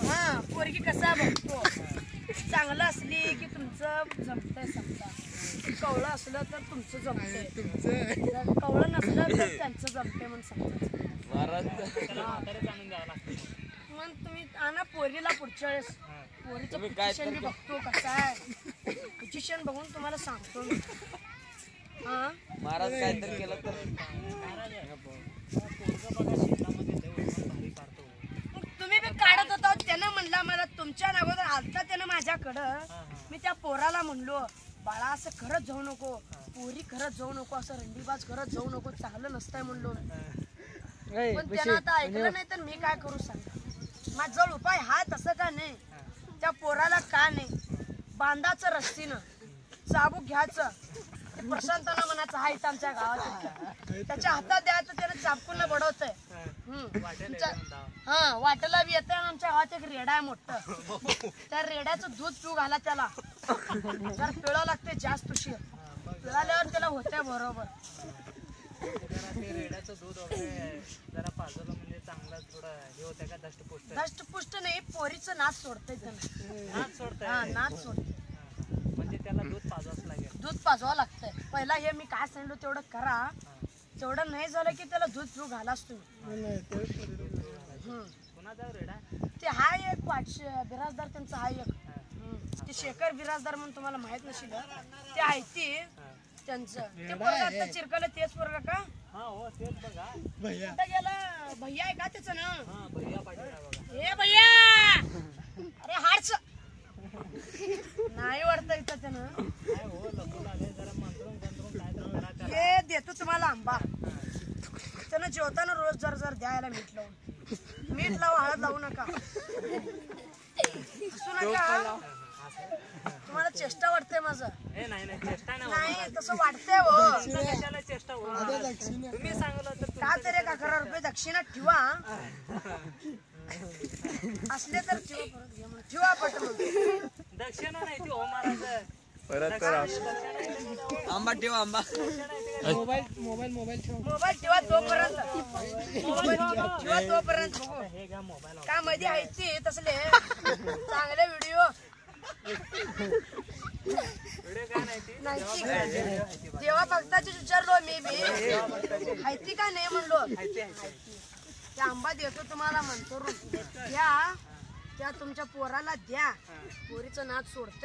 हा पोरगी कसा बघतो चांगलं असली की तुमचं जमतंय समजा कवळं असलं तर तुमचं जमतंय जर कवळं नसलं तर त्यांचं जमतंय म्हणून समजायचं मग तुम्ही आणा पोरीला पुढच्या वेळेस पोरीचं पोझिशन मी बघतो कसं आहे पोझिशन बघून तुम्हाला सांगतो मी हा महाराज काहीतरी केलं तर तुम्ही बी काढत होता त्यानं म्हणला मला तुमच्या अगोदर आलता त्यानं माझ्याकडं मी त्या पोराला म्हणलो बाळा असं करत जाऊ नको पोरी करत जाऊ नको असं रंडीबाज करत जाऊ नको चांगलं नसतंय म्हणलो पण त्यानं आता ऐकलं नाही तर मी काय करू सांगा माझा उपाय हा तसं का नाही त्या पोराला का नाही बांधाचं रस्सीनं चाबूक घ्यायचं ते प्रशांताना म्हणायचं हा इथं आमच्या गावात त्याच्या हातात द्यायचं त्यानं चाबकून बडवतंय हा वाटेला बी येतंय आणि आमच्या गावात एक रेडा आहे मोठं त्या रेड्याचं दूध पिऊ घाला त्याला जर पिळावं लागते जास्त उशीर पिळाल्यावर त्याला होतंय बरोबर रेड्याचं दूध वगैरे जरा पाजलं म्हणजे चांगलं थोडं हे होतं का दष्टपुष्ट नाही पोरीचं नाच सोडतंय त्यानं नाच सोडतंय हा नाच सोडतंय म्हणजे त्याला दूध पाजवावं लागेल दूध पाजवावं लागतंय पहिला हे मी काय सांगितलं तेवढं करा तेवढं नाही झालं की त्याला दूध पिऊ घालाच तुम्ही कुणाचा रेडा ते हा एक बिराजदार त्यांचा हा एक ते शेखर बिराजदार म्हणून तुम्हाला माहित नसेल ते आहे ती त्यांचं ते पोरगा आता चिरकलं तेच पोरगा का हा हो तेच बघा कुठं गेला भैया आहे का त्याचं ना हा भैया पाटील बघा ए भैया अरे हाडच नाही वाटत इथं त्यानं काय हो लपून आले जरा मंत्रून गंतरून काय तर करा हे देतो तुम्हाला आंबा त्यानं जेवताना रोज जर जर द्यायला मीठ लावून मीठ लावू हळद लावू नका हसू नका तुम्हाला चेष्टा वाटते माझं हे नाही नाही चेष्टा नाही तसं वाटतंय हो कशाला चेष्टा होणार तुम्ही सांगलं तर का तरी 11 दक्षिणा ठेवा असले तर ठेवा पट दक्षिणा नाही ती हो महाराज परत आंबा ठेवा आंबा मोबाईल ठेवा तोपर्यंत ठेवा तोपर्यंत बघू हे घ्या मोबाईल का मध्ये आहे ती तसले चांगले व्हिडिओ व्हिडिओ काय नाही जेव्हा भक्ताची विचारलो मी बी माहिती का नाही म्हणलो ते आंबा देतो तुम्हाला म्हणतो द्या त्या तुमच्या पोराला द्या पोरीचं नाच सोडत